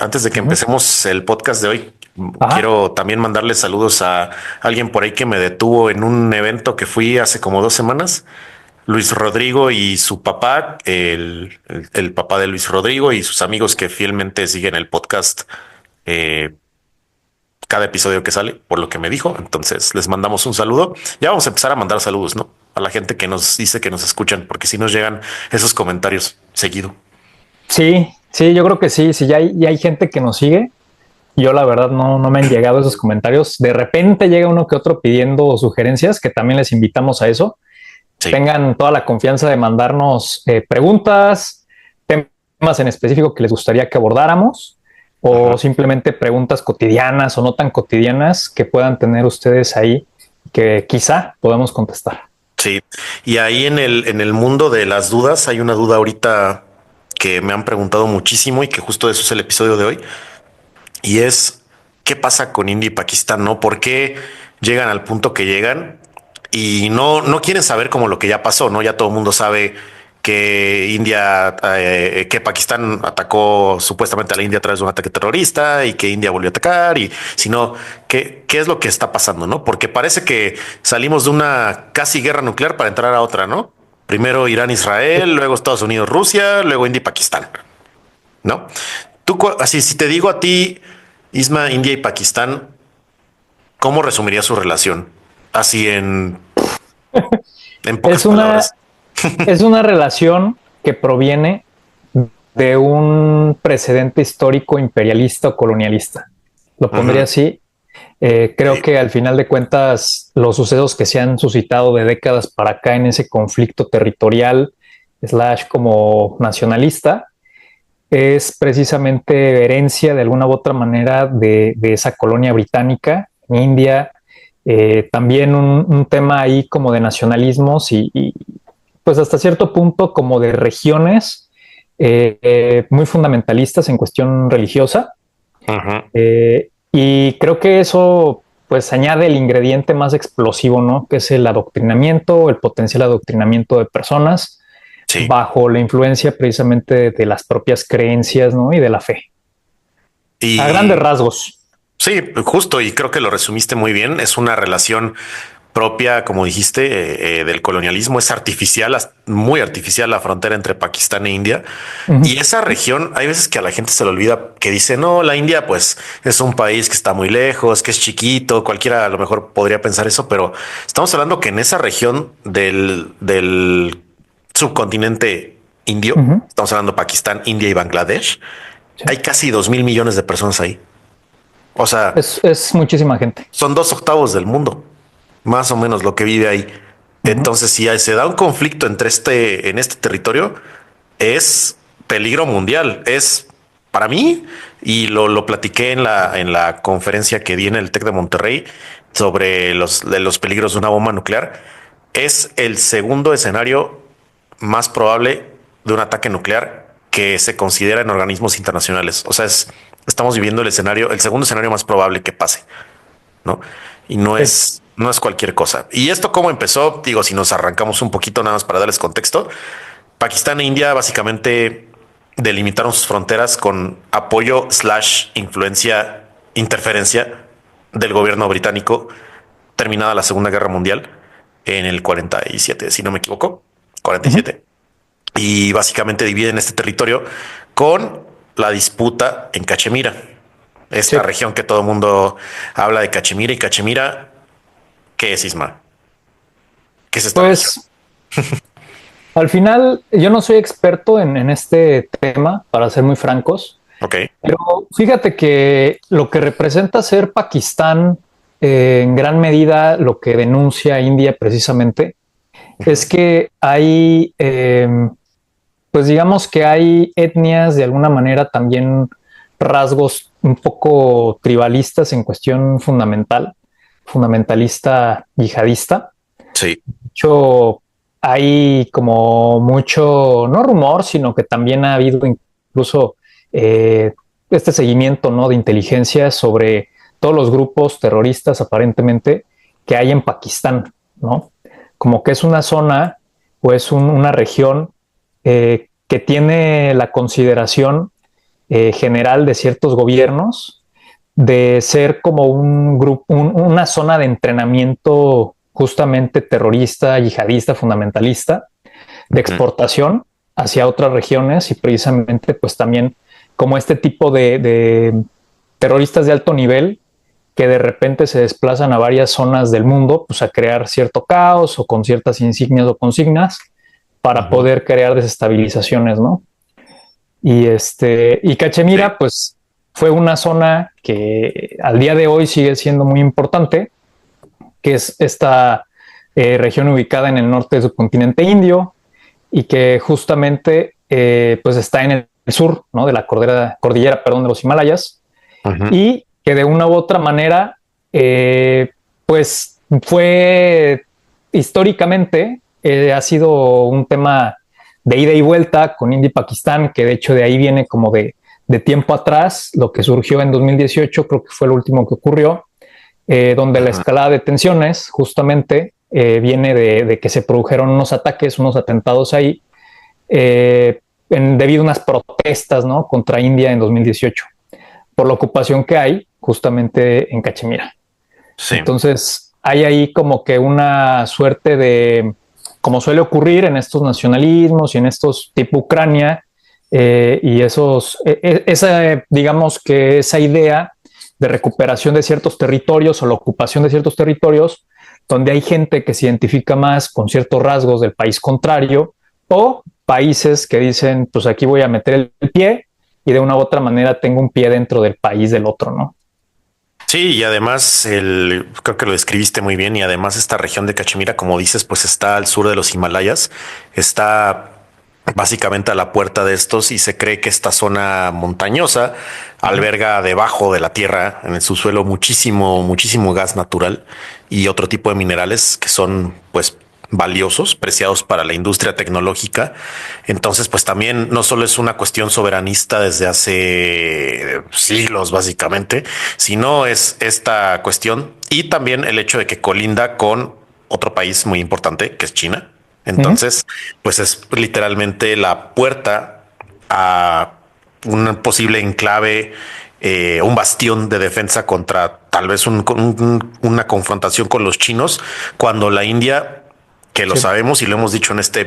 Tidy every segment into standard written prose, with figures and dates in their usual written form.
Antes de que empecemos el podcast de hoy, Ajá. quiero también mandarle saludos a alguien por ahí que me detuvo en un evento que fui hace como 2 semanas. Luis Rodrigo y su papá, el papá de Luis Rodrigo y sus amigos que fielmente siguen el podcast, eh, cada episodio que sale, por lo que me dijo. Entonces les mandamos un saludo. Ya vamos a empezar a mandar saludos, ¿no? A la gente que nos dice que nos escuchan, porque si nos llegan esos comentarios seguido. Sí, sí, yo creo que sí. Si ya hay gente que nos sigue, yo la verdad no me han llegado esos comentarios. De repente llega uno que otro pidiendo sugerencias, que también les invitamos a eso. Sí. Tengan toda la confianza de mandarnos preguntas, temas en específico que les gustaría que abordáramos, o Ajá. simplemente preguntas cotidianas o no tan cotidianas que puedan tener ustedes ahí, que quizá podamos contestar. Sí, y ahí en el mundo de las dudas hay una duda ahorita que me han preguntado muchísimo y que justo de eso es el episodio de hoy, y es qué pasa con India y Pakistán, ¿no? ¿Por qué llegan al punto que llegan y no quieren saber como lo que ya pasó, ¿no? Ya todo el mundo sabe que que Pakistán atacó supuestamente a la India a través de un ataque terrorista y que India volvió a atacar y sino qué es lo que está pasando, ¿no? Porque parece que salimos de una casi guerra nuclear para entrar a otra, ¿no? Primero Irán, Israel, luego Estados Unidos, Rusia, luego India y Pakistán, ¿no? Así, si te digo a ti, Isma, India y Pakistán, ¿cómo resumiría su relación? Así en pocas Es una, palabras. es una relación que proviene de un precedente histórico imperialista o colonialista. Lo pondría Ujú. así. Creo Sí, que al final de cuentas los sucesos que se han suscitado de décadas para acá en ese conflicto territorial slash como nacionalista es precisamente herencia de alguna u otra manera de esa colonia británica en India. También un tema ahí como de nacionalismos y pues hasta cierto punto como de regiones muy fundamentalistas en cuestión religiosa. ujú. Y creo que eso pues añade el ingrediente más explosivo, ¿no? Que es el adoctrinamiento, el potencial adoctrinamiento de personas Sí. bajo la influencia precisamente de las propias creencias, ¿no? Y de la fe. A grandes Y rasgos. sí, justo, y creo que lo resumiste muy bien. Es una relación propia, como dijiste, del colonialismo. Es artificial, muy artificial la frontera entre Pakistán e India. Uh -huh. Y esa región, hay veces que a la gente se le olvida que dice, no, la India pues es un país que está muy lejos, que es chiquito, cualquiera a lo mejor podría pensar eso, pero estamos hablando que en esa región del subcontinente Uh indio, -huh. estamos hablando Pakistán, India y Bangladesh, Sí. hay casi 2.000 millones de personas ahí. O sea, Es muchísima gente. son 2/8 del mundo, más o menos lo que vive ahí. Uh -huh. Entonces, si se da un conflicto en este territorio, es peligro mundial. Es para mí, y lo platiqué en la conferencia que di en el TEC de Monterrey sobre los peligros de una bomba nuclear. Es el segundo escenario más probable de un ataque nuclear que se considera en organismos internacionales. O sea, estamos viviendo el segundo escenario más probable que pase, ¿no? Y Sí. no es cualquier cosa. ¿Y esto cómo empezó? Digo, si nos arrancamos un poquito nada más para darles contexto, Pakistán e India básicamente delimitaron sus fronteras con apoyo slash influencia, interferencia del gobierno británico terminada la Segunda Guerra Mundial en el 47, si no me equivoco, Uh -huh. 47. Y básicamente dividen este territorio con la disputa en Cachemira, esta Sí. región que todo el mundo habla de Cachemira. Y Cachemira, ¿qué es, Isma? ¿Qué es esta región? Pues al final yo no soy experto en este tema, para ser muy francos, Ok. pero fíjate que lo que representa ser Pakistán, en gran medida lo que denuncia India precisamente, es Ujú. que hay, pues digamos que hay etnias de alguna manera también rasgos un poco tribalistas en cuestión fundamentalista, yihadista. Sí. De hecho, hay como mucho, no rumor, sino que también ha habido incluso eh, este seguimiento, ¿no?, de inteligencia sobre todos los grupos terroristas aparentemente que hay en Pakistán, ¿no? Como que es una zona o es una región que tiene la consideración general de ciertos gobiernos de ser como un grupo, una zona de entrenamiento justamente terrorista, yihadista, fundamentalista, de exportación hacia otras regiones y precisamente pues también como este tipo de terroristas de alto nivel que de repente se desplazan a varias zonas del mundo pues a crear cierto caos o con ciertas insignias o consignas para poder crear desestabilizaciones, ¿no? Y Sí. Cachemira, pues fue una zona que al día de hoy sigue siendo muy importante, que es esta región ubicada en el norte del subcontinente indio y que justamente pues está en el sur, ¿no?, de la cordillera, perdón, de los Himalayas, Ujú. y que de una u otra manera pues fue históricamente ha sido un tema de ida y vuelta con India y Pakistán, que de hecho de ahí viene como de tiempo atrás, lo que surgió en 2018, creo que fue lo último que ocurrió, donde la Ujú. escalada de tensiones justamente viene de que se produjeron unos ataques, unos atentados ahí, debido a unas protestas, ¿no?, contra India en 2018, por la ocupación que hay justamente en Cachemira. Sí. Entonces, hay ahí como que una suerte de, como suele ocurrir en estos nacionalismos y en estos tipo Ucrania, y esa, digamos que esa idea de recuperación de ciertos territorios o la ocupación de ciertos territorios, donde hay gente que se identifica más con ciertos rasgos del país contrario, o países que dicen, pues aquí voy a meter el pie y de una u otra manera tengo un pie dentro del país del otro, ¿no? Sí, y además creo que lo describiste muy bien y además esta región de Cachemira, como dices, pues está al sur de los Himalayas, está básicamente a la puerta de estos y se cree que esta zona montañosa alberga debajo de la tierra, en el subsuelo, muchísimo gas natural y otro tipo de minerales que son pues valiosos, preciados para la industria tecnológica. Entonces, pues también no solo es una cuestión soberanista desde hace siglos, básicamente, sino es esta cuestión y también el hecho de que colinda con otro país muy importante, que es China. Uh -huh. Entonces, pues es literalmente la puerta a un posible enclave, un bastión de defensa contra tal vez una confrontación con los chinos, cuando la India, que lo Sí. sabemos y lo hemos dicho en este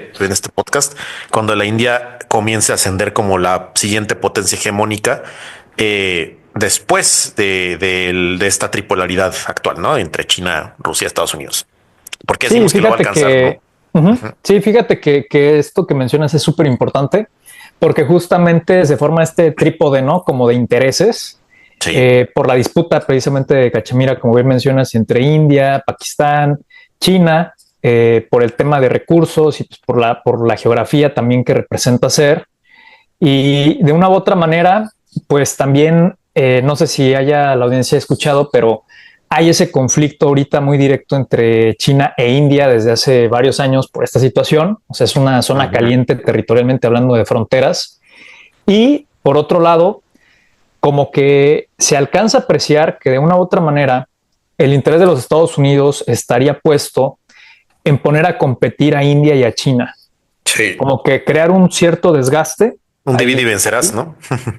podcast, cuando la India comience a ascender como la siguiente potencia hegemónica, después de esta tripolaridad actual, ¿no? Entre China, Rusia, Estados Unidos. Porque Sí, decimos que lo va a fíjate alcanzar, que, ¿no? sí, fíjate que esto que mencionas es súper importante porque justamente se forma este trípode, ¿no?, como de intereses Sí. por la disputa precisamente de Cachemira, como bien mencionas, entre India, Pakistán, China, por el tema de recursos y pues por la geografía también que representa ser. Y de una u otra manera, pues también, no sé si haya la audiencia escuchado, pero hay ese conflicto ahorita muy directo entre China e India desde hace varios años por esta situación. O sea, es una zona Ujú. caliente territorialmente hablando de fronteras. Y por otro lado, como que se alcanza a apreciar que de una u otra manera el interés de los Estados Unidos estaría puesto en poner a competir a India y a China, Sí. como que crear un cierto desgaste Un ahí. divide y vencerás, ¿no?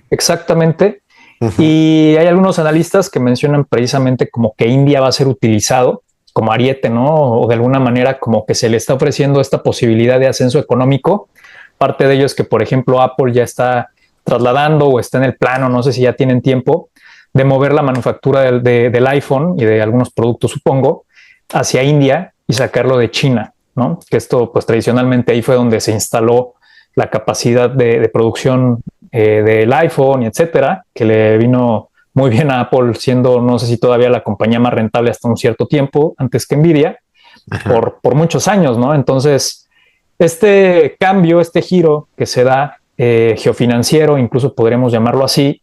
Exactamente. Ujú. Y hay algunos analistas que mencionan precisamente como que India va a ser utilizado como ariete, ¿no? O de alguna manera como que se le está ofreciendo esta posibilidad de ascenso económico. Parte de ello es que, por ejemplo, Apple ya está trasladando o está en el plano, no sé si ya tienen tiempo, de mover la manufactura del iPhone y de algunos productos, supongo, hacia India y sacarlo de China, ¿no? Que esto, pues tradicionalmente ahí fue donde se instaló la capacidad de producción del iPhone y etcétera, que le vino muy bien a Apple, siendo no sé si todavía la compañía más rentable hasta un cierto tiempo, antes que Nvidia, Ujú. por muchos años, ¿no? Entonces, este cambio, este giro que se da geofinanciero, incluso podríamos llamarlo así,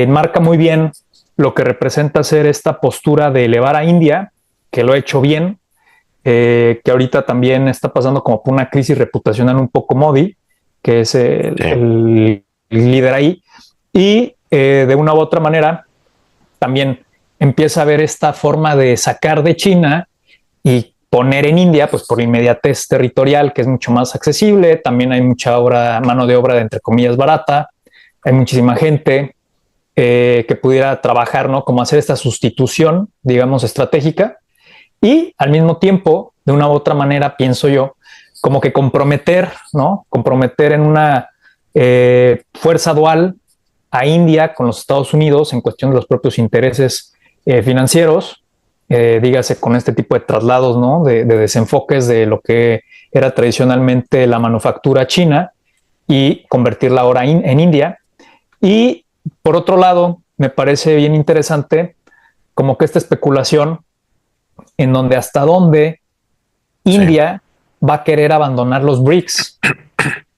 marca muy bien lo que representa ser esta postura de elevar a India, que lo ha hecho bien, que ahorita también está pasando como por una crisis reputacional un poco Modi, que es el líder ahí, y de una u otra manera también empieza a ver esta forma de sacar de China y poner en India, pues por inmediatez territorial, que es mucho más accesible. También hay mucha mano de obra de entre comillas barata, hay muchísima gente que pudiera trabajar, ¿no? Como hacer esta sustitución, digamos, estratégica, y al mismo tiempo, de una u otra manera, pienso yo, como que comprometer, ¿no? Comprometer en una fuerza dual a India con los Estados Unidos en cuestión de los propios intereses financieros, dígase con este tipo de traslados, ¿no? De desenfoques de lo que era tradicionalmente la manufactura china y convertirla ahora en India. Y por otro lado, me parece bien interesante como que esta especulación en donde hasta dónde India va a querer abandonar los BRICS,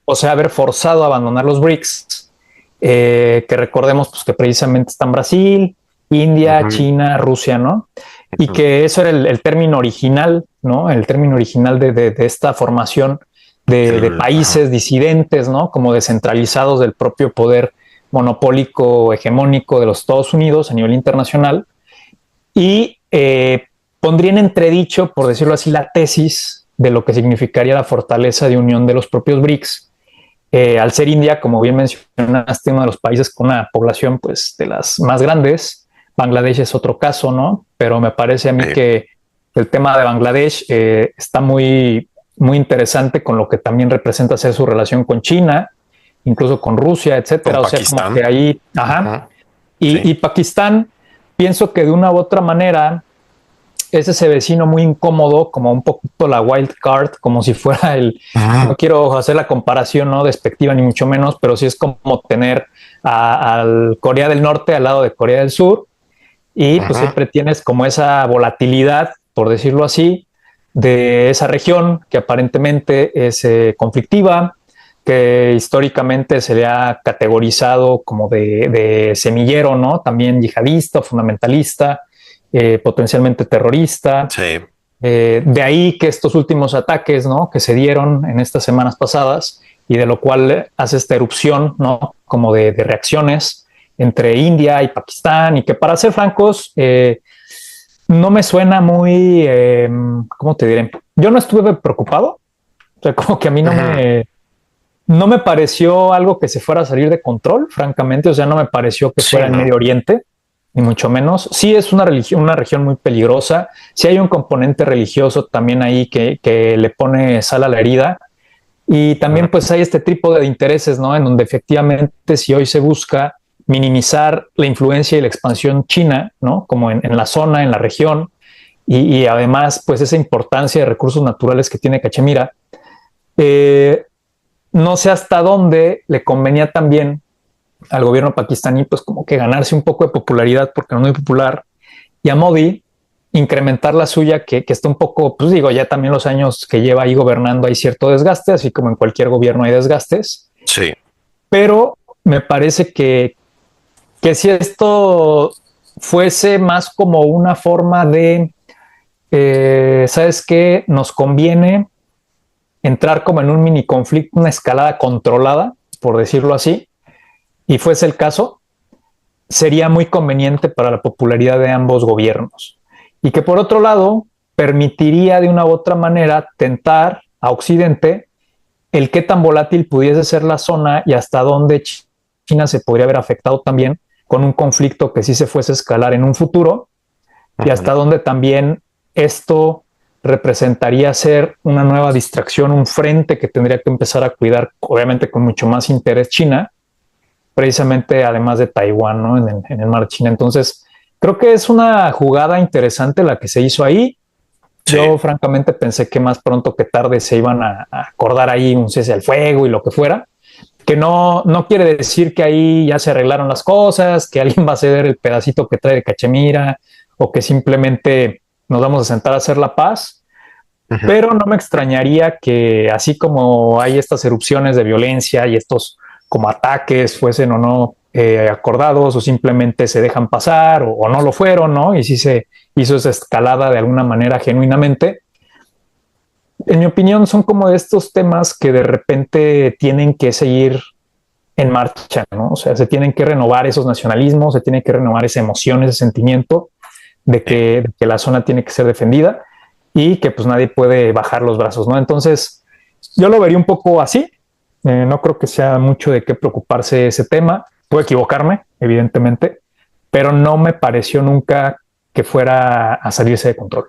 o sea, haber forzado a abandonar los BRICS, que recordemos pues, que precisamente están Brasil, India, China, Rusia, ¿no? Y que eso era el término original, ¿no? El término original de esta formación de países disidentes, ¿no? Como descentralizados del propio poder monopólico hegemónico de los Estados Unidos a nivel internacional. Y pondría en entredicho, por decirlo así, la tesis de lo que significaría la fortaleza de unión de los propios BRICS. Al ser India, como bien mencionaste, uno de los países con una población pues, de las más grandes. Bangladesh es otro caso, ¿no? Pero me parece a mí que el tema de Bangladesh está muy, muy interesante con lo que también representa ser su relación con China, incluso con Rusia, etcétera. O sea, como que ahí, y Pakistán, pienso que de una u otra manera es ese vecino muy incómodo, como un poquito la wild card, como si fuera no quiero hacer la comparación, no despectiva ni mucho menos, pero sí es como tener al Corea del Norte al lado de Corea del Sur, y pues siempre tienes como esa volatilidad, por decirlo así, de esa región que aparentemente es conflictiva, que históricamente se le ha categorizado como de semillero, ¿no? También yihadista, fundamentalista, potencialmente terrorista. Sí. De ahí que estos últimos ataques, ¿no? Que se dieron en estas semanas pasadas y de lo cual hace esta erupción, ¿no? Como de reacciones entre India y Pakistán, y que para ser francos, no me suena muy, ¿cómo te diré? Yo no estuve preocupado, o sea, como que a mí no me pareció algo que se fuera a salir de control, francamente, o sea, no me pareció que fuera en Medio Oriente, ni mucho menos. Sí es una región muy peligrosa, sí hay un componente religioso también ahí que le pone sal a la herida, y también pues hay este tipo de intereses, ¿no? En donde efectivamente si hoy se busca minimizar la influencia y la expansión china, ¿no? Como en la zona, en la región, y además pues esa importancia de recursos naturales que tiene Cachemira, no sé hasta dónde le convenía también al gobierno pakistaní pues como que ganarse un poco de popularidad porque no es muy popular, y a Modi incrementar la suya, que está un poco, pues digo, ya también los años que lleva ahí gobernando hay cierto desgaste, así como en cualquier gobierno hay desgastes. Sí. Pero me parece que si esto fuese más como una forma de, ¿sabes qué? Nos conviene entrar como en un mini conflicto, una escalada controlada, por decirlo así, y fuese el caso, sería muy conveniente para la popularidad de ambos gobiernos. Y que por otro lado, permitiría de una u otra manera tentar a Occidente el qué tan volátil pudiese ser la zona y hasta dónde China se podría haber afectado también con un conflicto que sí se fuese a escalar en un futuro, y hasta dónde también esto representaría ser una nueva distracción, un frente que tendría que empezar a cuidar, obviamente con mucho más interés China, precisamente además de Taiwán, ¿no? En el mar China. Entonces, creo que es una jugada interesante la que se hizo ahí. Sí. Yo francamente pensé que más pronto que tarde se iban a acordar ahí un cese al fuego y lo que fuera, que no quiere decir que ahí ya se arreglaron las cosas, que alguien va a ceder el pedacito que trae de Cachemira, o que simplemente nos vamos a sentar a hacer la paz. Pero no me extrañaría que así como hay estas erupciones de violencia y estos como ataques fuesen o no acordados, o simplemente se dejan pasar o no lo fueron, ¿no? Y si se hizo esa escalada de alguna manera genuinamente, en mi opinión, son como estos temas que de repente tienen que seguir en marcha, ¿no? O sea, se tienen que renovar esos nacionalismos, se tiene que renovar esa emoción, ese sentimiento de que la zona tiene que ser defendida y que pues nadie puede bajar los brazos, ¿no? Entonces, yo lo vería un poco así. No creo que sea mucho de qué preocuparse ese tema. Puedo equivocarme, evidentemente, pero no me pareció nunca que fuera a salirse de control.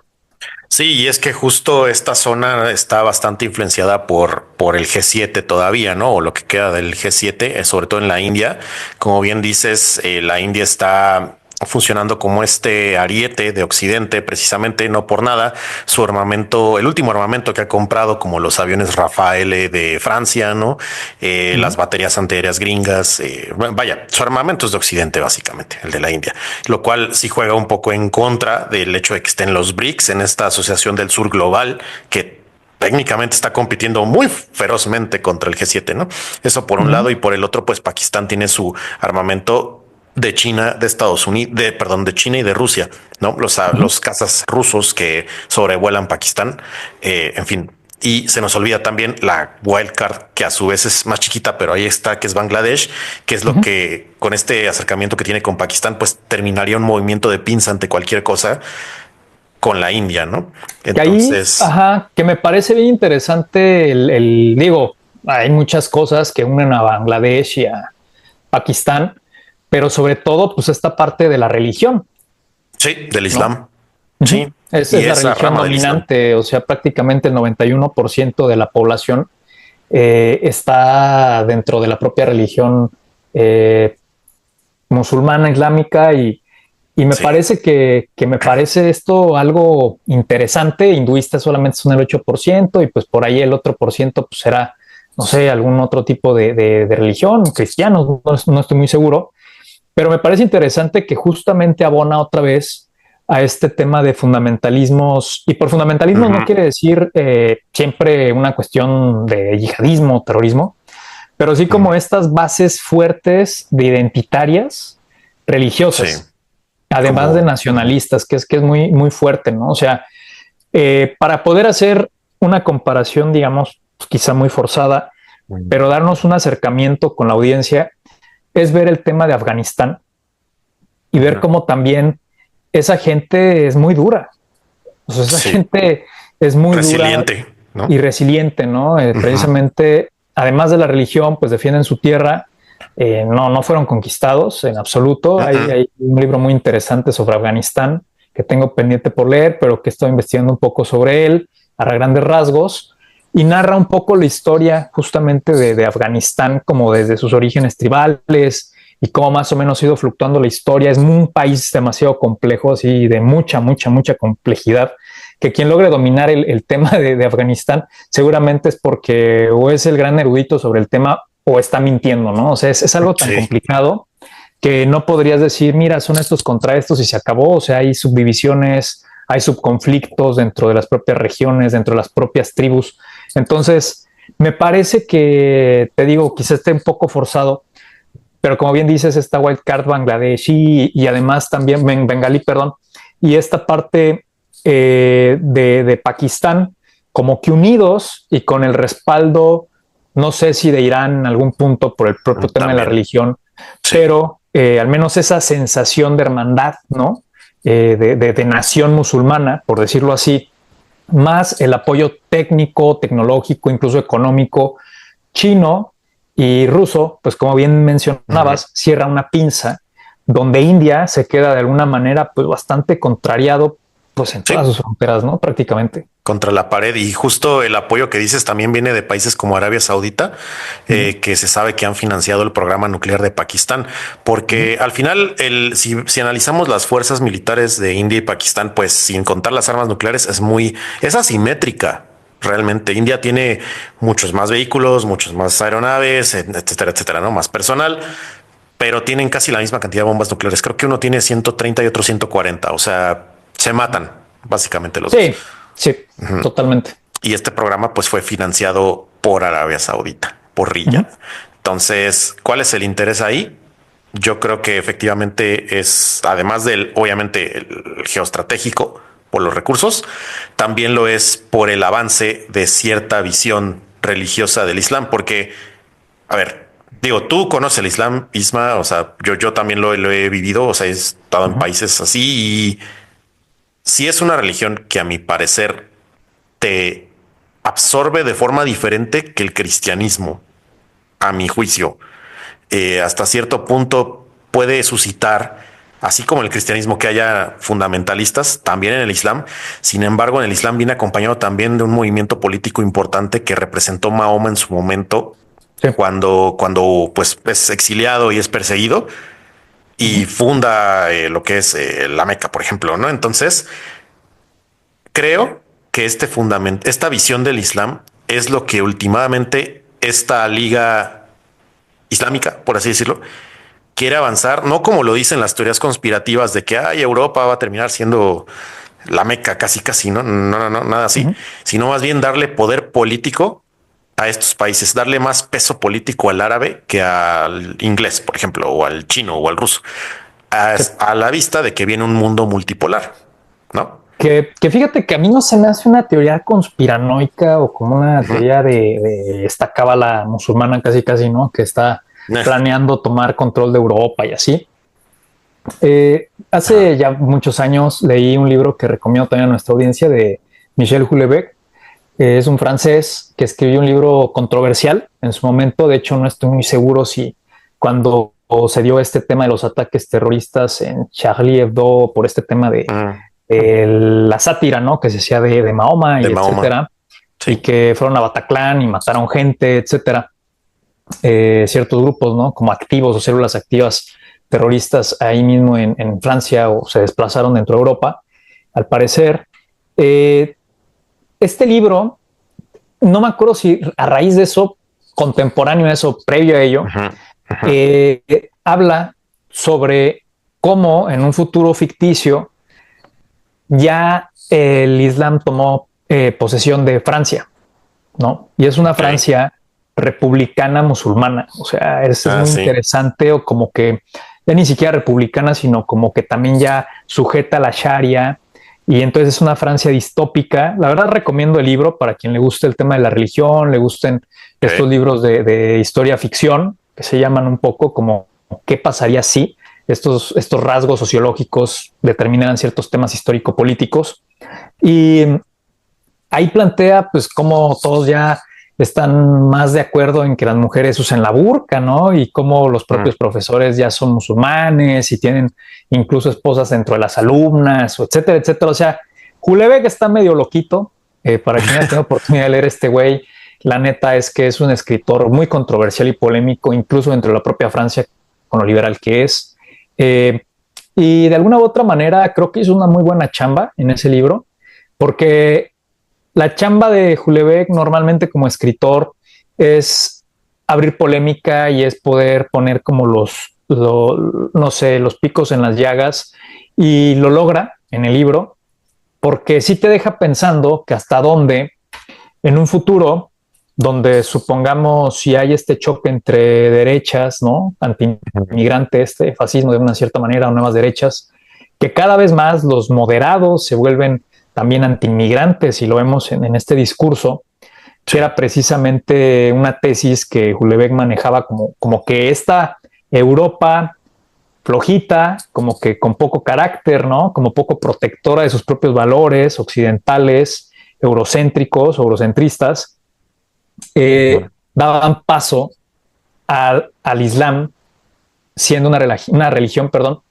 Sí, y es que justo esta zona está bastante influenciada por el G7 todavía, ¿no? O lo que queda del G7, sobre todo en la India. Como bien dices, la India está funcionando como este ariete de Occidente, precisamente no por nada. Su armamento, el último armamento que ha comprado, como los aviones Rafael de Francia, ¿no? Las baterías antiaéreas gringas, vaya, su armamento es de Occidente, básicamente, el de la India, lo cual sí juega un poco en contra del hecho de que estén los BRICS en esta asociación del sur global que técnicamente está compitiendo muy ferozmente contra el G7, ¿no? Eso por un lado, y por el otro, pues Pakistán tiene su armamento de China, de Estados Unidos, de China y de Rusia, ¿no? Los cazas rusos que sobrevuelan Pakistán, en fin. Y se nos olvida también la wildcard, que a su vez es más chiquita, pero ahí está, que es Bangladesh, que es lo que con este acercamiento que tiene con Pakistán, pues terminaría un movimiento de pinza ante cualquier cosa con la India, ¿no? Que ahí, Entonces, ajá, que me parece bien interesante digo, hay muchas cosas que unen a Bangladesh y a Pakistán, pero sobre todo, pues esta parte de la religión, sí, del ¿no? Islam, Uh-huh. sí, Es y la esa religión rama del Islam. dominante, o sea, prácticamente el 91% de la población está dentro de la propia religión eh, musulmana, islámica, y me Sí, parece que me parece esto algo interesante. Hinduistas solamente son el 8% y pues por ahí el otro por ciento pues será, no sé, algún otro tipo de religión, cristianos, no estoy muy seguro, pero me parece interesante que justamente abona otra vez a este tema de fundamentalismos, y por fundamentalismo no ujú, quiere decir siempre una cuestión de yihadismo, terrorismo, pero sí ujú, como estas bases fuertes de identitarias sí, religiosas, además de como nacionalistas, que es muy, muy fuerte, ¿no? O sea, para poder hacer una comparación, digamos, pues, quizá muy forzada, pero darnos un acercamiento con la audiencia, es ver el tema de Afganistán y ver ujú, cómo también esa gente es muy dura. O sea, esa sí, gente es muy dura resiliente, y ¿no? resiliente, ¿no? Ujú, Precisamente, además de la religión, pues defienden su tierra. No fueron conquistados en absoluto. Hay, ujú, hay un libro muy interesante sobre Afganistán que tengo pendiente por leer, pero que estoy investigando un poco sobre él a grandes rasgos y narra un poco la historia justamente de Afganistán, como desde sus orígenes tribales y cómo más o menos ha ido fluctuando la historia. Es un país demasiado complejo, así de mucha, mucha, mucha complejidad, que quien logre dominar el tema de Afganistán seguramente es porque o es el gran erudito sobre el tema o está mintiendo, ¿no? O sea, es algo tan sí, complicado que no podrías decir, mira, son estos contra estos y se acabó. O sea, hay subdivisiones, hay subconflictos dentro de las propias regiones, dentro de las propias tribus. Entonces, me parece que, te digo, quizás esté un poco forzado, pero como bien dices, esta Wild Card Bangladesh y además también Bengalí, perdón, y esta parte de Pakistán, como que unidos y con el respaldo, no sé si de Irán en algún punto por el propio tema de la también, religión, sí, pero al menos esa sensación de hermandad, ¿no? De nación musulmana, por decirlo así, más el apoyo técnico, tecnológico, incluso económico chino y ruso, pues como bien ujú, mencionabas, cierra una pinza donde India se queda de alguna manera pues bastante contrariado pues en todas sí, sus fronteras, ¿no? Prácticamente. contra la pared. Y justo el apoyo que dices también viene de países como Arabia Saudita, Uh -huh, que se sabe que han financiado el programa nuclear de Pakistán, uh -huh. porque al final, si analizamos las fuerzas militares de India y Pakistán, pues sin contar las armas nucleares, es asimétrica. Realmente India tiene muchos más vehículos, muchos más aeronaves, etcétera, etcétera, ¿no? Más personal, pero tienen casi la misma cantidad de bombas nucleares. Creo que uno tiene 130 y otro 140. O sea, se matan básicamente los dos. Sí, sí, totalmente. Y este programa pues fue financiado por Arabia Saudita, por Uh Riyadh. -huh. Entonces, ¿cuál es el interés ahí? Yo creo que efectivamente es, además del, obviamente, el geoestratégico, por los recursos, también lo es por el avance de cierta visión religiosa del Islam, porque, a ver, digo, tú conoces el Islam, Isma, o sea, yo también lo he vivido, o sea, he estado en Ujú. países así y sí es una religión que a mi parecer te absorbe de forma diferente que el cristianismo, a mi juicio. Hasta cierto punto puede suscitar, así como el cristianismo, que haya fundamentalistas, también en el Islam. Sin embargo, en el Islam viene acompañado también de un movimiento político importante que representó Mahoma en su momento, Sí. cuando pues es exiliado y es perseguido y Ujú. funda lo que es la Meca, por ejemplo, ¿no? Entonces, creo que este fundamento, esta visión del Islam es lo que últimamente esta liga islámica, por así decirlo, quiere avanzar, no como lo dicen las teorías conspirativas de que ay, Europa va a terminar siendo la Meca casi casi, ¿no? No, nada así, Ujú. sino más bien darle poder político a estos países, darle más peso político al árabe que al inglés, por ejemplo, o al chino o al ruso, Sí. a la vista de que viene un mundo multipolar, ¿no? Que fíjate que a mí no se me hace una teoría conspiranoica o como una Ujú. teoría de esta cábala musulmana casi casi, ¿no? Que está planeando tomar control de Europa y así. Ajá. Hace ya muchos años leí un libro que recomiendo también a nuestra audiencia de Michel Houellebecq. Es un francés que escribió un libro controversial en su momento. De hecho, no estoy muy seguro si cuando se dio este tema de los ataques terroristas en Charlie Hebdo por este tema Ujú. de la sátira, ¿no? Que se hacía de Mahoma De y Mahoma. etcétera, y Sí. que fueron a Bataclan y mataron gente, etcétera. Ciertos grupos, ¿no? Como activos o células activas terroristas ahí mismo en Francia o se desplazaron dentro de Europa. Al parecer, eh, este libro, no me acuerdo si a raíz de eso, contemporáneo a eso, previo a ello, Ujú. Ujú. habla sobre cómo en un futuro ficticio ya el Islam tomó posesión de Francia, ¿no? Y es una Ok. Francia republicana musulmana. O sea, es Ah, muy sí. interesante, o como que ya ni siquiera republicana, sino como que también ya sujeta a la Sharia. Y entonces es una Francia distópica. La verdad recomiendo el libro para quien le guste el tema de la religión, le gusten estos Ok. libros de historia ficción, que se llaman un poco como ¿qué pasaría si? Estos rasgos sociológicos determinaran ciertos temas histórico-políticos. Y ahí plantea pues cómo todos ya están más de acuerdo en que las mujeres usen la burka, ¿no? Y cómo los propios Mm. profesores ya son musulmanes y tienen incluso esposas dentro de las alumnas, etcétera, etcétera. O sea, Houellebecq está medio loquito. Para quien haya tenido oportunidad de leer este güey, la neta es que es un escritor muy controversial y polémico, incluso dentro de la propia Francia, con lo liberal que es. Eh, y de alguna u otra manera creo que hizo una muy buena chamba en ese libro, porque la chamba de Houellebecq normalmente como escritor es abrir polémica y es poder poner como no sé, los picos en las llagas, y lo logra en el libro porque sí te deja pensando que hasta dónde en un futuro donde supongamos si hay este choque entre derechas, ¿no? Anti-inmigrante, este fascismo de una cierta manera o nuevas derechas, que cada vez más los moderados se vuelven también anti-inmigrantes, y lo vemos en este discurso, que Sí. era precisamente una tesis que Houellebecq manejaba como que esta Europa flojita, como que con poco carácter, ¿no? Como poco protectora de sus propios valores occidentales, eurocéntricos, eurocentristas, Ujú. daban paso al Islam siendo una religión, perdón,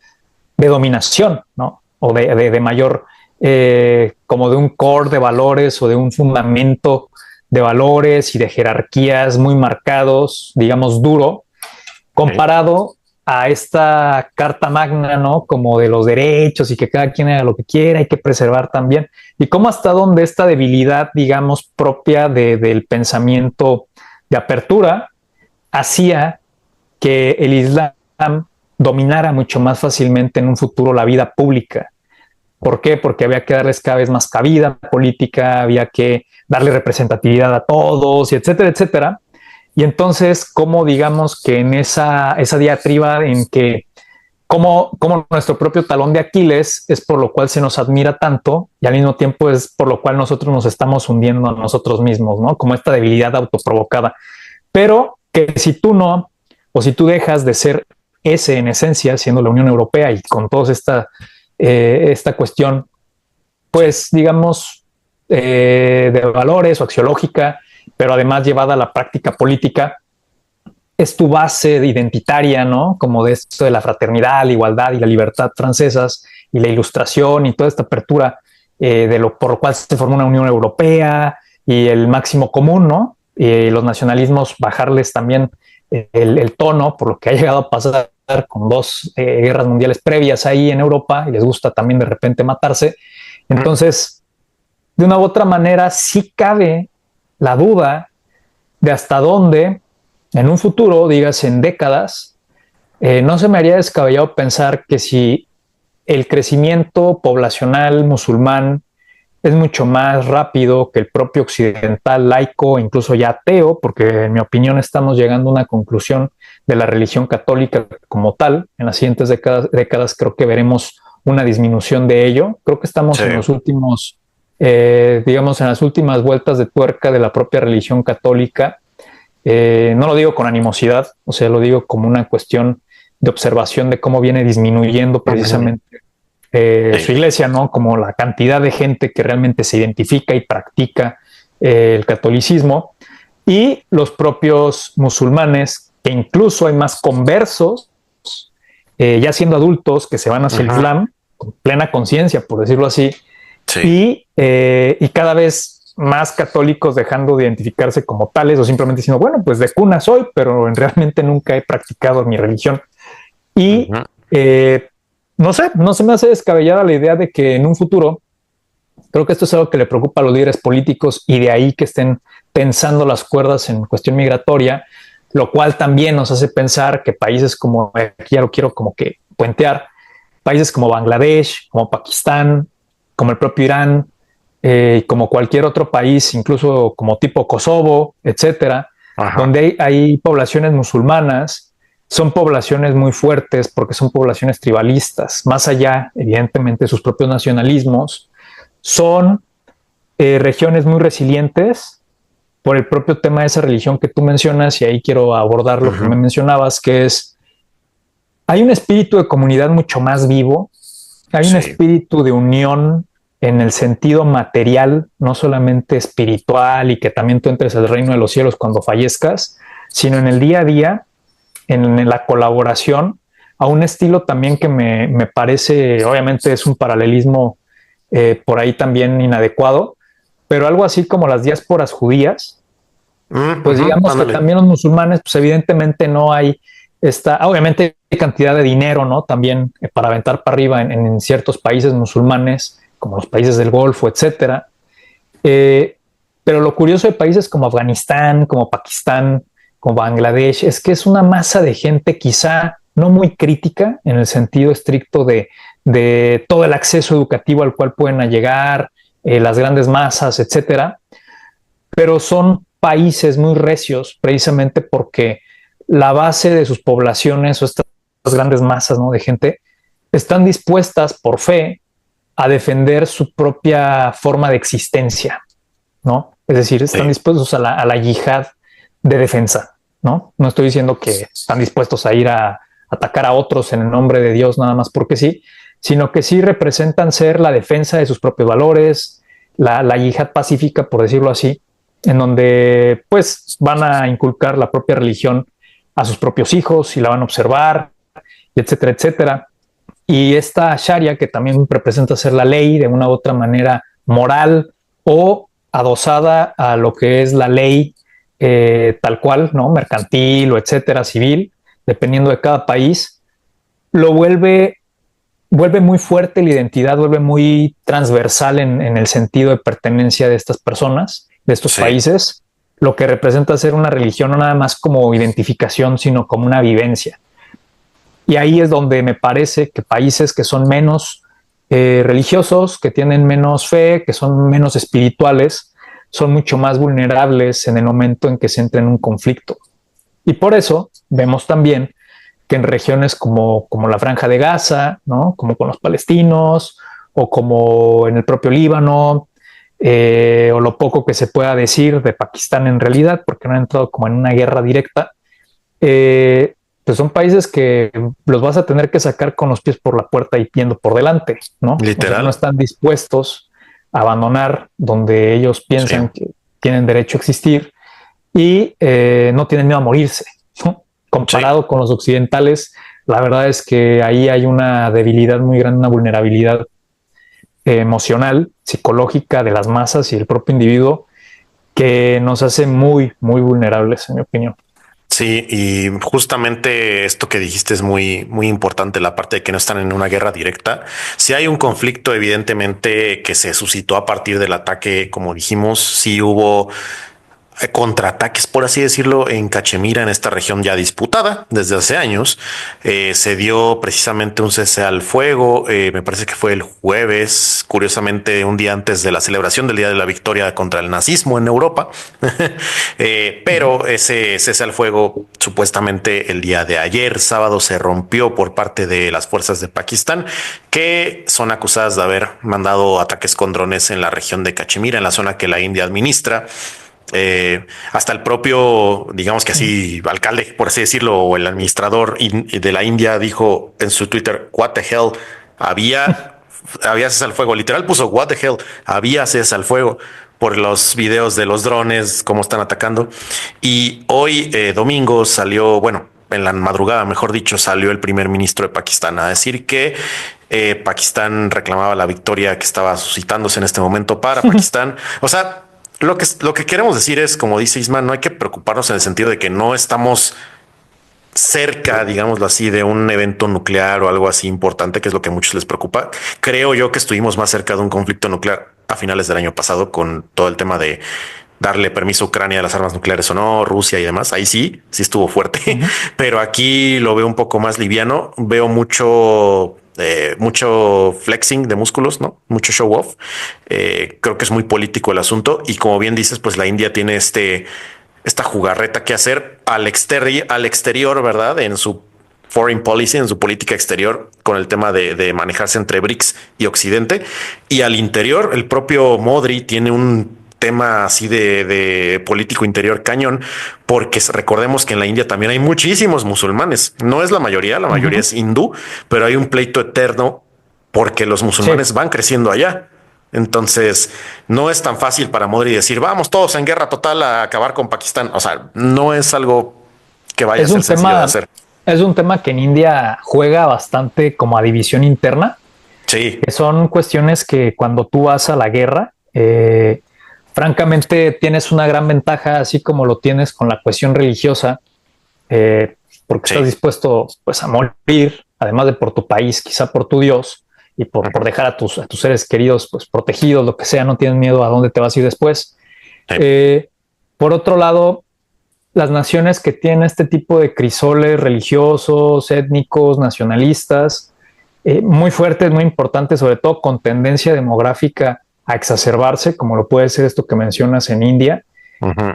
de dominación, ¿no? O de mayor, como de un core de valores o de un fundamento de valores y de jerarquías muy marcados, digamos, duro, Ok. comparado a esta carta magna, ¿no? Como de los derechos y que cada quien haga lo que quiera, hay que preservar también. Y cómo hasta dónde esta debilidad, digamos, propia del pensamiento de apertura hacía que el Islam dominara mucho más fácilmente en un futuro la vida pública. ¿Por qué? Porque había que darles cada vez más cabida política, había que darle representatividad a todos, y etcétera, etcétera. Y entonces, como digamos que en esa diatriba en que como nuestro propio talón de Aquiles es por lo cual se nos admira tanto y al mismo tiempo es por lo cual nosotros nos estamos hundiendo a nosotros mismos, ¿no? Como esta debilidad autoprovocada. Pero que si tú no, o si tú dejas de ser ese en esencia, siendo la Unión Europea y con toda esta cuestión, pues digamos, de valores o axiológica, pero además llevada a la práctica política, es tu base identitaria, ¿no? Como de esto de la fraternidad, la igualdad y la libertad francesas y la ilustración y toda esta apertura de lo por lo cual se formó una Unión Europea y el máximo común, ¿no? Y los nacionalismos bajarles también el tono, por lo que ha llegado a pasar con dos guerras mundiales previas ahí en Europa y les gusta también de repente matarse. Entonces, de una u otra manera, sí cabe la duda de hasta dónde en un futuro, digas en décadas, no se me haría descabellado pensar que si el crecimiento poblacional musulmán es mucho más rápido que el propio occidental laico, incluso ya ateo, porque en mi opinión estamos llegando a una conclusión de la religión católica como tal. En las siguientes décadas creo que veremos una disminución de ello. Creo que estamos en los últimos, digamos, en las últimas vueltas de tuerca de la propia religión católica. No lo digo con animosidad, o sea, lo digo como una cuestión de observación de cómo viene disminuyendo precisamente su iglesia, ¿no? Como la cantidad de gente que realmente se identifica y practica el catolicismo y los propios musulmanes, que incluso hay más conversos, ya siendo adultos, que se van hacia el Islam con plena conciencia, por decirlo así, y cada vez más católicos dejando de identificarse como tales o simplemente diciendo, bueno, pues de cuna soy, pero realmente nunca he practicado mi religión. Y no sé, no se me hace descabellada la idea de que en un futuro, creo que esto es algo que le preocupa a los líderes políticos y de ahí que estén tensando las cuerdas en cuestión migratoria, lo cual también nos hace pensar que países como, aquí ya lo quiero como que puentear, países como Bangladesh, como Pakistán, como el propio Irán, como cualquier otro país, incluso como tipo Kosovo, etcétera, donde hay poblaciones musulmanas, son poblaciones muy fuertes porque son poblaciones tribalistas, más allá, evidentemente, de sus propios nacionalismos, son regiones muy resilientes por el propio tema de esa religión que tú mencionas, y ahí quiero abordar lo que me mencionabas, que es, hay un espíritu de comunidad mucho más vivo, hay un espíritu de unión en el sentido material, no solamente espiritual y que también tú entres al reino de los cielos cuando fallezcas, sino en el día a día, en la colaboración, a un estilo también que me parece, obviamente es un paralelismo por ahí también inadecuado, pero algo así como las diásporas judías, pues digamos que también los musulmanes, pues evidentemente no hay obviamente hay cantidad de dinero, ¿no? También para aventar para arriba en ciertos países musulmanes, como los países del Golfo, etcétera. Pero lo curioso de países como Afganistán, como Pakistán, como Bangladesh, es que es una masa de gente quizá no muy crítica en el sentido estricto de todo el acceso educativo al cual pueden llegar, las grandes masas, etcétera, pero son países muy recios precisamente porque la base de sus poblaciones o estas grandes masas, ¿no?, de gente están dispuestas por fe a defender su propia forma de existencia, ¿no? Es decir, están dispuestos a la yihad de defensa, ¿no? No estoy diciendo que están dispuestos a ir a atacar a otros en el nombre de Dios nada más porque sí, sino que sí representan ser la defensa de sus propios valores, la yihad pacífica, por decirlo así, en donde pues van a inculcar la propia religión a sus propios hijos y la van a observar, etcétera, etcétera. Y esta Sharia, que también representa ser la ley de una u otra manera moral o adosada a lo que es la ley tal cual, ¿no?, mercantil o etcétera, civil, dependiendo de cada país, lo vuelve muy fuerte la identidad, vuelve muy transversal en el sentido de pertenencia de estas personas, de estos países, lo que representa ser una religión no nada más como identificación, sino como una vivencia. Y ahí es donde me parece que países que son menos religiosos, que tienen menos fe, que son menos espirituales, son mucho más vulnerables en el momento en que se entra en un conflicto. Y por eso vemos también que en regiones como la Franja de Gaza, ¿no? Como con los palestinos, o como en el propio Líbano, o lo poco que se pueda decir de Pakistán en realidad, porque no ha entrado como en una guerra directa, pues son países que los vas a tener que sacar con los pies por la puerta y yendo por delante, ¿no? O sea, no Literal. están dispuestos a abandonar donde ellos piensan Sí, que tienen derecho a existir y no tienen miedo a morirse, ¿no? sí. Comparado con los occidentales, la verdad es que ahí hay una debilidad muy grande, una vulnerabilidad emocional, psicológica de las masas y el propio individuo que nos hace muy, muy vulnerables, en mi opinión. Sí, y justamente esto que dijiste es muy, muy importante, la parte de que no están en una guerra directa. Si hay un conflicto, evidentemente, que se suscitó a partir del ataque, como dijimos, sí hubo contraataques, por así decirlo, en Cachemira, en esta región ya disputada desde hace años. Se dio precisamente un cese al fuego, me parece que fue el jueves, curiosamente un día antes de la celebración del Día de la Victoria contra el nazismo en Europa. Pero ese cese al fuego supuestamente el día de ayer, sábado, se rompió por parte de las fuerzas de Pakistán, que son acusadas de haber mandado ataques con drones en la región de Cachemira, en la zona que la India administra. Hasta el propio, digamos que así, alcalde, por así decirlo, o el administrador de la India dijo en su Twitter, what the hell, había cese al fuego, literal puso what the hell, había cese al fuego por los videos de los drones, cómo están atacando. Y hoy, domingo, salió, bueno, en la madrugada, mejor dicho, salió el primer ministro de Pakistán a decir que Pakistán reclamaba la victoria que estaba suscitándose en este momento para Pakistán. O sea, lo que queremos decir es, como dice Isma, no hay que preocuparnos en el sentido de que no estamos cerca, digámoslo así, de un evento nuclear o algo así importante, que es lo que a muchos les preocupa. Creo yo que estuvimos más cerca de un conflicto nuclear a finales del año pasado con todo el tema de darle permiso a Ucrania de las armas nucleares o no, Rusia y demás. Ahí sí, sí estuvo fuerte, Ujú. pero aquí lo veo un poco más liviano. Veo mucho flexing de músculos, ¿no? Mucho show off. Creo que es muy político el asunto y como bien dices, pues la India tiene esta jugarreta que hacer al exterior, ¿verdad? En su foreign policy, en su política exterior, con el tema de manejarse entre BRICS y Occidente. Y al interior, el propio Modri tiene un tema así de político interior cañón, porque recordemos que en la India también hay muchísimos musulmanes. No es la mayoría Ujú. es hindú, pero hay un pleito eterno porque los Sí, musulmanes van creciendo allá. Entonces, no es tan fácil para Modri decir, vamos todos en guerra total a acabar con Pakistán. O sea, no es algo que vaya a es ser un sencillo de tema, hacer. es un tema que en India juega bastante como a división interna, Sí, que son cuestiones que cuando tú vas a la guerra, francamente tienes una gran ventaja, así como lo tienes con la cuestión religiosa, porque estás sí. dispuesto pues a morir, además de por tu país, quizá por tu Dios, y por dejar a tus seres queridos pues protegidos, lo que sea, no tienes miedo a dónde te vas a ir después. Sí. Eh, por otro lado, las naciones que tienen este tipo de crisoles religiosos, étnicos, nacionalistas, muy fuertes, muy importantes, sobre todo con tendencia demográfica a exacerbarse, como lo puede ser esto que mencionas en India, Ujú.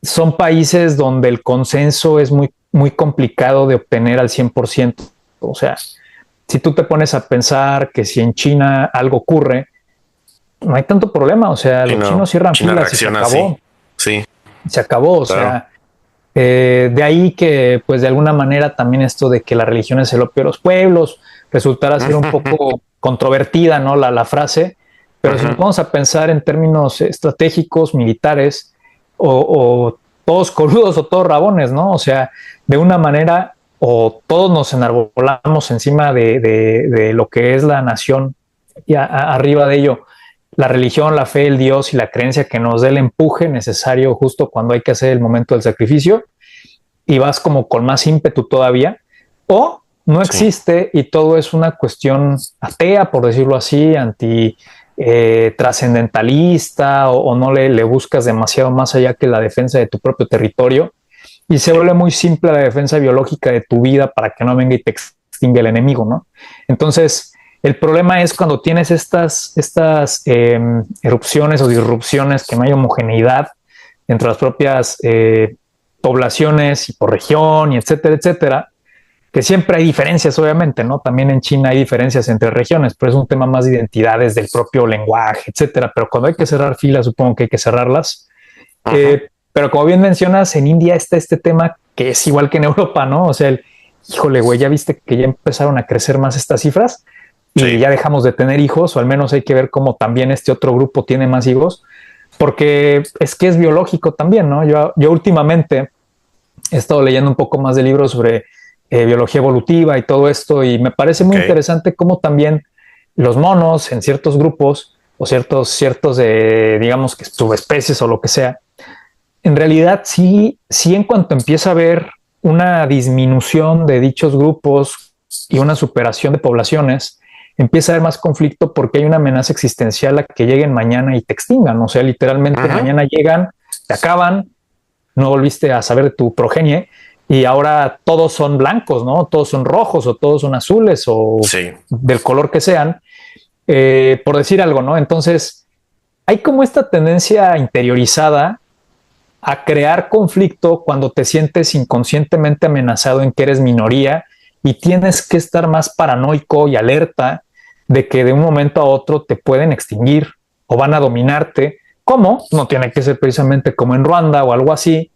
son países donde el consenso es muy, muy complicado de obtener al 100%. O sea, si tú te pones a pensar que si en China algo ocurre, no hay tanto problema. O sea, Sí, los no. chinos cierran China filas y se reacciona así. acabó. Sí, Se acabó. O claro. sea, de ahí que, pues de alguna manera también esto de que la religión es el opio de los pueblos resultará ser un poco controvertida, ¿no? La frase, pero si nos Ujú. vamos a pensar en términos estratégicos, militares, o todos coludos o todos rabones, ¿no? O sea, de una manera, o todos nos enarbolamos encima de lo que es la nación y arriba de ello la religión, la fe, el Dios y la creencia que nos dé el empuje necesario justo cuando hay que hacer el momento del sacrificio y vas como con más ímpetu todavía, o no Sí. existe y todo es una cuestión atea, por decirlo así, anti trascendentalista o no le buscas demasiado más allá que la defensa de tu propio territorio y se Sí. vuelve muy simple la defensa biológica de tu vida para que no venga y te extingue el enemigo, ¿no? Entonces, el problema es cuando tienes estas erupciones o disrupciones, que no hay homogeneidad entre las propias poblaciones y por región y etcétera, etcétera, que siempre hay diferencias, obviamente, ¿no? También en China hay diferencias entre regiones, pero es un tema más de identidades, del propio lenguaje, etcétera. Pero cuando hay que cerrar filas, supongo que hay que cerrarlas. Ujú. Pero como bien mencionas, en India está este tema que es igual que en Europa, ¿no? O sea, híjole, güey, ya viste que ya empezaron a crecer más estas cifras y Sí, ya dejamos de tener hijos, o al menos hay que ver cómo también este otro grupo tiene más hijos, porque es que es biológico también, ¿no? Yo últimamente he estado leyendo un poco más de libros sobre biología evolutiva y todo esto, y me parece muy ok. interesante cómo también los monos en ciertos grupos o ciertos digamos que subespecies o lo que sea, en realidad sí en cuanto empieza a haber una disminución de dichos grupos y una superación de poblaciones, empieza a haber más conflicto porque hay una amenaza existencial a que lleguen mañana y te extingan. O sea, literalmente Ujú. mañana llegan, te acaban, no volviste a saber de tu progenie y ahora todos son blancos, ¿no? Todos son rojos o todos son azules o Sí, del color que sean, por decir algo, ¿no? Entonces, hay como esta tendencia interiorizada a crear conflicto cuando te sientes inconscientemente amenazado en que eres minoría y tienes que estar más paranoico y alerta de que de un momento a otro te pueden extinguir o van a dominarte. ¿Cómo? No tiene que ser precisamente como en Ruanda o algo así, sí,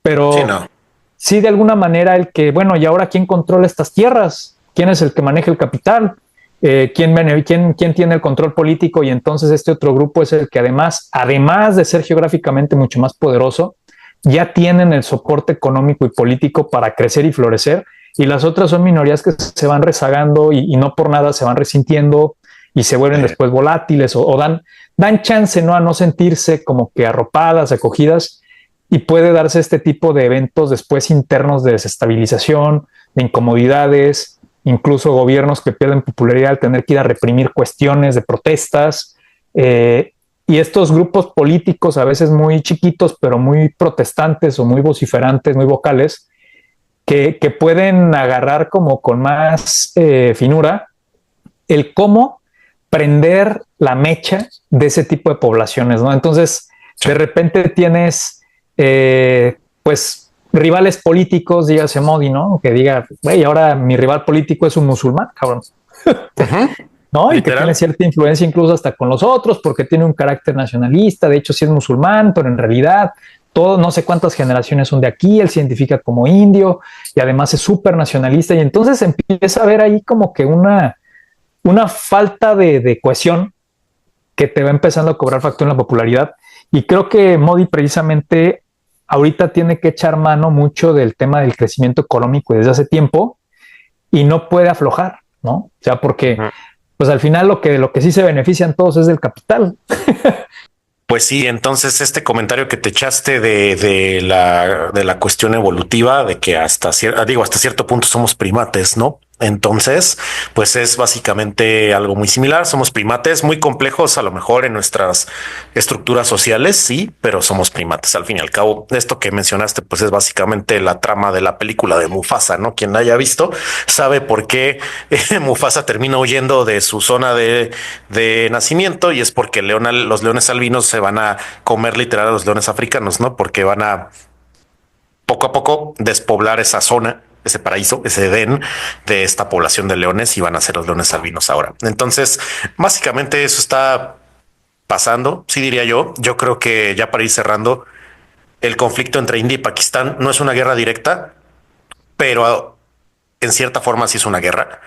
pero no. sí de alguna manera el que, bueno, ¿y ahora quién controla estas tierras? ¿Quién es el que maneja el capital? ¿Quién tiene el control político? Y entonces este otro grupo es el que además de ser geográficamente mucho más poderoso, ya tienen el soporte económico y político para crecer y florecer, y las otras son minorías que se van rezagando y no por nada se van resintiendo y se vuelven Eh, después volátiles o dan chance, ¿no? A no sentirse como que arropadas, acogidas, y puede darse este tipo de eventos después internos de desestabilización, de incomodidades, incluso gobiernos que pierden popularidad al tener que ir a reprimir cuestiones de protestas. Y estos grupos políticos, a veces muy chiquitos, pero muy protestantes o muy vociferantes, muy vocales, que pueden agarrar como con más finura el cómo prender la mecha de ese tipo de poblaciones, ¿no? Entonces, sí. de repente tienes, pues, rivales políticos, dígase Modi, ¿no? Que diga, güey, ahora mi rival político es un musulmán, cabrón, Ujú. ¿no? Y que tiene Literal. cierta influencia incluso hasta con los otros, porque tiene un carácter nacionalista, de hecho sí es musulmán, pero en realidad todo, no sé cuántas generaciones son de aquí, él se identifica como indio y además es súper nacionalista y entonces empieza a ver ahí como que una falta de cohesión que te va empezando a cobrar factura en la popularidad. Y creo que Modi precisamente ahorita tiene que echar mano mucho del tema del crecimiento económico desde hace tiempo y no puede aflojar, ¿no? O sea, porque Ujú. pues al final lo que sí se benefician todos es del capital. Pues sí, entonces este comentario que te echaste de la cuestión evolutiva, de que hasta cierto punto somos primates, ¿no? Entonces, pues es básicamente algo muy similar. Somos primates muy complejos, a lo mejor en nuestras estructuras sociales, sí, pero somos primates. Al fin y al cabo, esto que mencionaste, pues es básicamente la trama de la película de Mufasa, ¿no? Quien la haya visto sabe por qué Mufasa termina huyendo de su zona de nacimiento y es porque los leones albinos se van a comer literal a los leones africanos, ¿no? Porque van a poco a poco despoblar esa zona, ese paraíso, ese Edén de esta población de leones y van a ser los leones albinos ahora. Entonces, básicamente eso está pasando, sí diría yo. Yo creo que ya para ir cerrando, el conflicto entre India y Pakistán no es una guerra directa, pero en cierta forma sí es una guerra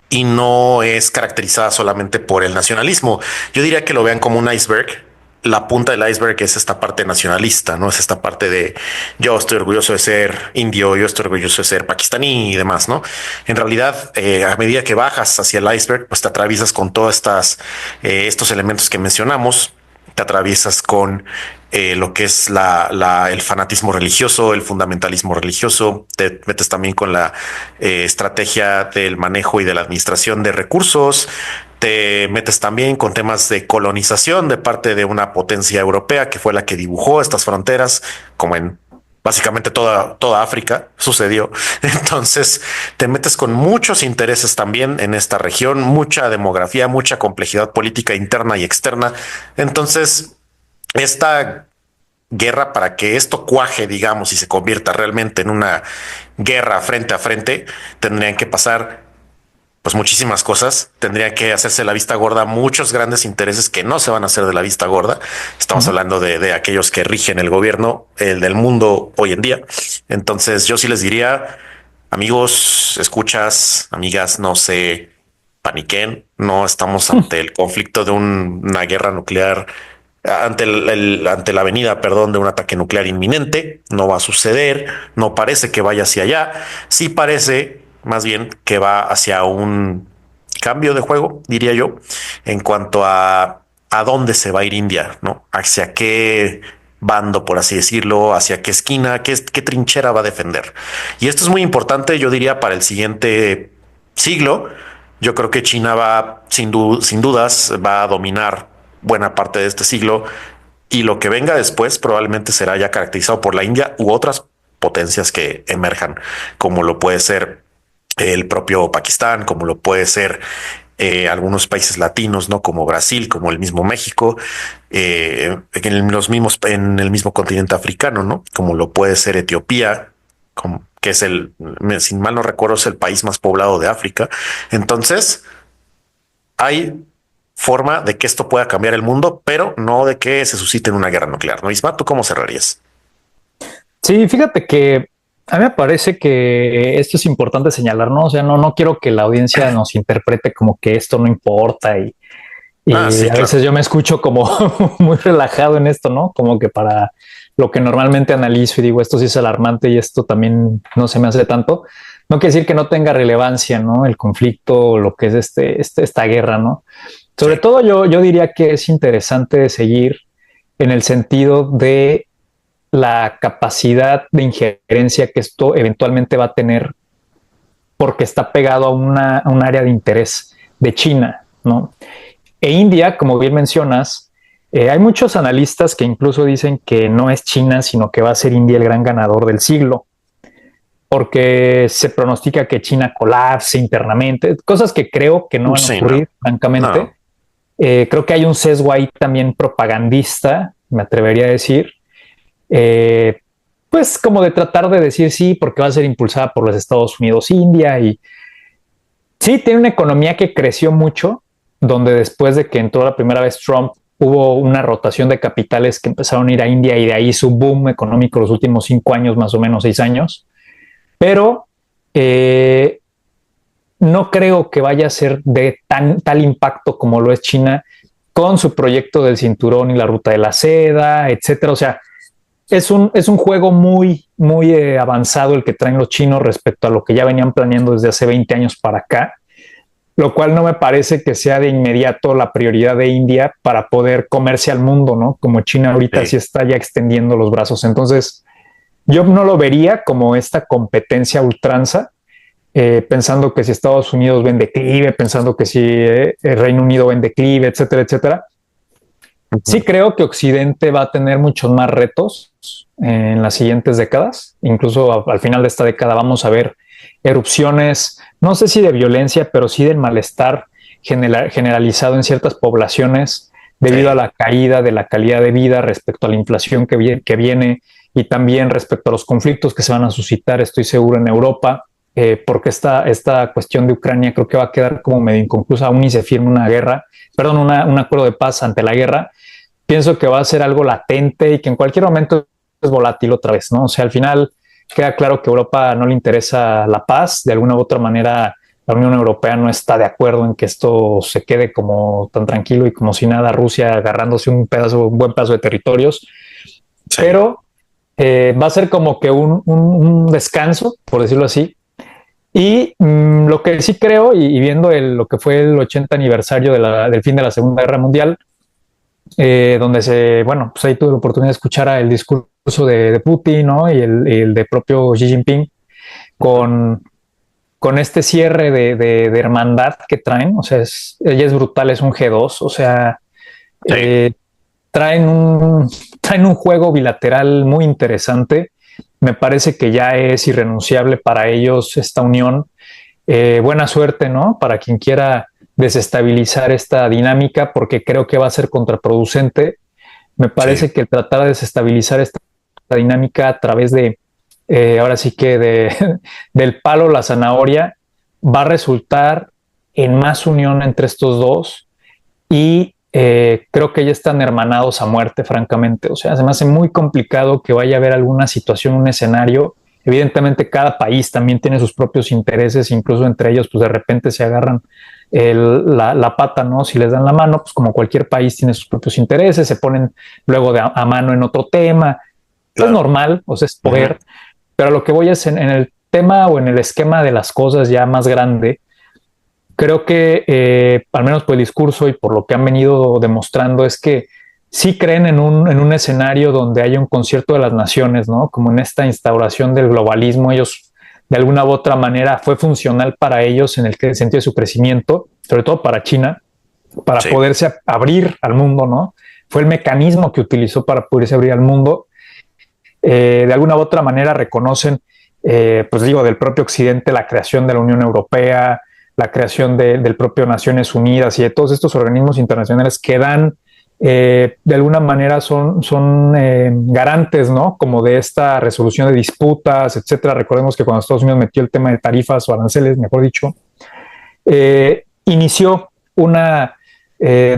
y no es caracterizada solamente por el nacionalismo. Yo diría que lo vean como un iceberg. La punta del iceberg es esta parte nacionalista, no es esta parte de yo estoy orgulloso de ser indio, yo estoy orgulloso de ser pakistaní y demás, ¿no? En realidad, a medida que bajas hacia el iceberg, pues te atraviesas con todas estos elementos que mencionamos, te atraviesas con lo que es el fanatismo religioso, el fundamentalismo religioso, te metes también con la estrategia del manejo y de la administración de recursos, te metes también con temas de colonización de parte de una potencia europea que fue la que dibujó estas fronteras, como en básicamente toda África sucedió. Entonces te metes con muchos intereses también en esta región, mucha demografía, mucha complejidad política interna y externa. Entonces, esta guerra para que esto cuaje, digamos, y se convierta realmente en una guerra frente a frente, tendrían que pasar pues muchísimas cosas. Tendría que hacerse la vista gorda, muchos grandes intereses que no se van a hacer de la vista gorda. Estamos Ujú. hablando de aquellos que rigen el gobierno, el del mundo hoy en día. Entonces yo sí les diría, amigos, escuchas, amigas, no se paniquen, no estamos ante el conflicto de una guerra nuclear, ante ante la venida, perdón, de un ataque nuclear inminente. No va a suceder, no parece que vaya hacia allá, sí parece más bien que va hacia un cambio de juego, diría yo, en cuanto a dónde se va a ir India, ¿no? Hacia qué bando, por así decirlo, hacia qué esquina, qué trinchera va a defender. Y esto es muy importante, yo diría, para el siguiente siglo. Yo creo que China va, sin dudas, va a dominar buena parte de este siglo, y lo que venga después probablemente será ya caracterizado por la India u otras potencias que emerjan, como lo puede ser el propio Pakistán, como lo puede ser algunos países latinos, ¿no? Como Brasil, como el mismo México, en el mismo continente africano, ¿no? Como lo puede ser Etiopía, que es sin mal no recuerdo, es el país más poblado de África. Entonces, hay forma de que esto pueda cambiar el mundo, pero no de que se suscite una guerra nuclear, ¿no? Isma, ¿tú cómo cerrarías? Sí, fíjate que a mí me parece que esto es importante señalar, ¿no? O sea, no quiero que la audiencia nos interprete como que esto no importa Ah, y sí, a claro. veces yo me escucho como muy relajado en esto, ¿no? Como que para lo que normalmente analizo y digo, esto sí es alarmante y esto también no se me hace tanto. No quiere decir que no tenga relevancia, ¿no? El conflicto, lo que es esta guerra, ¿no? Sobre Sí, todo yo diría que es interesante seguir en el sentido de la capacidad de injerencia que esto eventualmente va a tener porque está pegado a, a un área de interés de China, ¿no? E India, como bien mencionas, hay muchos analistas que incluso dicen que no es China, sino que va a ser India el gran ganador del siglo, porque se pronostica que China colapse internamente, cosas que creo que no van a sí, no, ocurrir, francamente. no, Creo que hay un sesgo ahí también propagandista, me atrevería a decir, eh, pues como de tratar de decir sí, porque va a ser impulsada por los Estados Unidos, India, y sí, tiene una economía que creció mucho, donde después de que entró la primera vez Trump, hubo una rotación de capitales que empezaron a ir a India y de ahí su boom económico los últimos 5 años, más o menos 6 años. Pero no creo que vaya a ser de tal impacto como lo es China con su proyecto del cinturón y la ruta de la seda, etcétera. O sea, es un juego muy avanzado el que traen los chinos respecto a lo que ya venían planeando desde hace 20 años para acá, lo cual no me parece que sea de inmediato la prioridad de India para poder comerse al mundo, ¿no? Como China ahorita sí sí, está ya extendiendo los brazos. Entonces, yo no lo vería como esta competencia ultranza, pensando que si Estados Unidos va en declive, pensando que si el Reino Unido va en declive, etcétera, etcétera. Sí ujú, creo que Occidente va a tener muchos más retos en las siguientes décadas. Incluso al final de esta década vamos a ver erupciones, no sé si de violencia, pero sí del malestar generalizado en ciertas poblaciones debido a sí, la caída de la calidad de vida respecto a la inflación que viene y también respecto a los conflictos que se van a suscitar, estoy seguro, en Europa, porque esta cuestión de Ucrania creo que va a quedar como medio inconclusa, aún ni se firma una guerra, perdón, un acuerdo de paz ante la guerra. Pienso que va a ser algo latente y que en cualquier momento es volátil otra vez, ¿no? O sea, al final queda claro que a Europa no le interesa la paz, de alguna u otra manera la Unión Europea no está de acuerdo en que esto se quede como tan tranquilo y como si nada, Rusia agarrándose un buen pedazo de territorios, sí. pero va a ser como que un descanso, por decirlo así. Y lo que sí creo, y viendo lo que fue el 80 aniversario del fin de la Segunda Guerra Mundial, donde bueno, pues ahí tuve la oportunidad de escuchar el discurso de Putin, ¿no? Y el de propio Xi Jinping Ujú, con, con este cierre de hermandad que traen, o sea, ella es brutal, es un G2, o sea, sí, eh, traen traen un juego bilateral muy interesante. Me parece que ya es irrenunciable para ellos esta unión. Buena suerte, ¿no? Para quien quiera desestabilizar esta dinámica, porque creo que va a ser contraproducente. Me parece Sí, que el tratar de desestabilizar esta dinámica a través de, ahora sí que del palo, la zanahoria, va a resultar en más unión entre estos dos y creo que ya están hermanados a muerte, francamente. O sea, se me hace muy complicado que vaya a haber alguna situación, un escenario. Evidentemente, cada país también tiene sus propios intereses, incluso entre ellos, pues de repente se agarran la pata, ¿no? Si les dan la mano, pues como cualquier país tiene sus propios intereses, se ponen luego a mano en otro tema. Es claro. normal, o sea, es Ujú. poder, pero lo que voy es en el tema o en el esquema de las cosas ya más grande. Creo que, al menos por el discurso y por lo que han venido demostrando, es que sí creen en un escenario donde haya un concierto de las naciones, ¿no? Como en esta instauración del globalismo, ellos de alguna u otra manera fue funcional para ellos en el sentido de su crecimiento, sobre todo para China, para Sí, poderse abrir al mundo, ¿no? Fue el mecanismo que utilizó para poderse abrir al mundo. De alguna u otra manera reconocen, pues digo, del propio Occidente la creación de la Unión Europea, la creación del propio Naciones Unidas y de todos estos organismos internacionales que dan, de alguna manera son garantes, ¿no? Como de esta resolución de disputas, etcétera. Recordemos que cuando Estados Unidos metió el tema de tarifas o aranceles, mejor dicho, inició no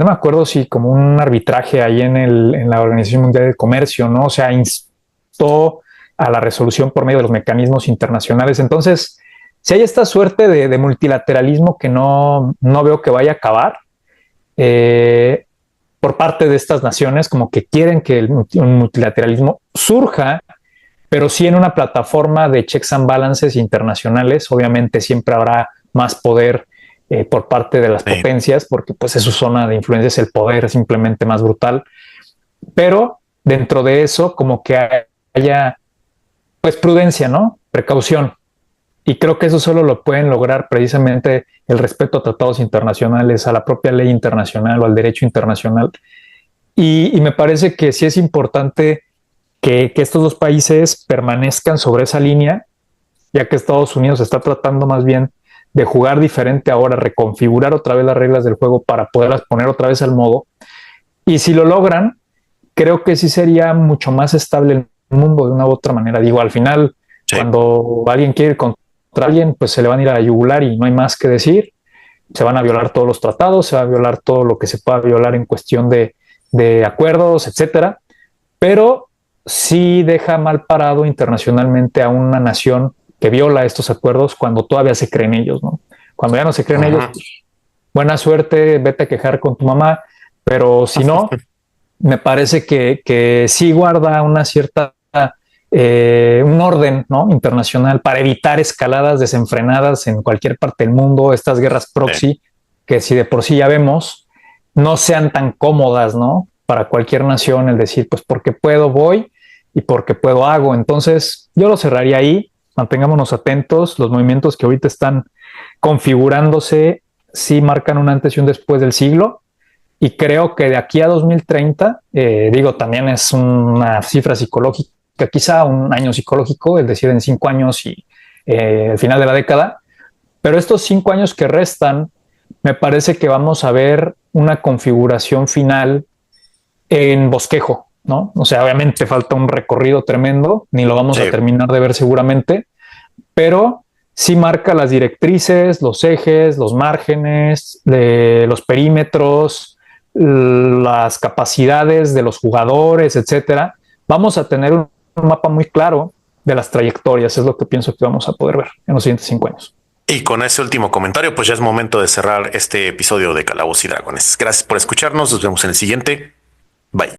me acuerdo si como un arbitraje ahí en la Organización Mundial del Comercio, ¿no? O sea, instó a la resolución por medio de los mecanismos internacionales. Entonces, si hay esta suerte de multilateralismo que no veo que vaya a acabar, eh, por parte de estas naciones, como que quieren que el multilateralismo surja, pero sí en una plataforma de checks and balances internacionales. Obviamente siempre habrá más poder por parte de las sí. potencias, porque pues es su zona de influencia, es el poder simplemente más brutal, pero dentro de eso como que haya pues prudencia, ¿no? Precaución. Y creo que eso solo lo pueden lograr precisamente el respeto a tratados internacionales, a la propia ley internacional o al derecho internacional. Y me parece que sí es importante que estos dos países permanezcan sobre esa línea, ya que Estados Unidos está tratando más bien de jugar diferente ahora, reconfigurar otra vez las reglas del juego para poderlas poner otra vez al modo. Y si lo logran, creo que sí sería mucho más estable el mundo de una u otra manera. Digo, al final, Sí. cuando alguien quiere ir contra alguien, pues se le van a ir a la yugular y no hay más que decir. Se van a violar todos los tratados, se va a violar todo lo que se pueda violar en cuestión de acuerdos, etcétera. Pero sí deja mal parado internacionalmente a una nación que viola estos acuerdos cuando todavía se creen ellos, ¿no? Cuando ya no se creen ellos, Ujú. pues, buena suerte, vete a quejar con tu mamá, pero si no, me parece que sí guarda una cierta, un orden, ¿no? Internacional para evitar escaladas desenfrenadas en cualquier parte del mundo, estas guerras Sí. proxy, que si de por sí ya vemos, no sean tan cómodas, ¿no? Para cualquier nación el decir, pues porque puedo voy y porque puedo hago. Entonces, yo lo cerraría ahí, mantengámonos atentos, los movimientos que ahorita están configurándose sí marcan un antes y un después del siglo, y creo que de aquí a 2030, digo, también es una cifra psicológica, quizá un año psicológico, es decir, en 5 años y el final de la década, pero estos 5 años que restan, me parece que vamos a ver una configuración final en bosquejo, ¿no? O sea, obviamente falta un recorrido tremendo, ni lo vamos a Sí. terminar de ver seguramente, pero sí marca las directrices, los ejes, los márgenes, los perímetros, las capacidades de los jugadores, etcétera. Vamos a tener un mapa muy claro de las trayectorias, es lo que pienso que vamos a poder ver en los siguientes 5 años. Y con ese último comentario, pues ya es momento de cerrar este episodio de Calabozos y Dragones. Gracias por escucharnos. Nos vemos en el siguiente. Bye.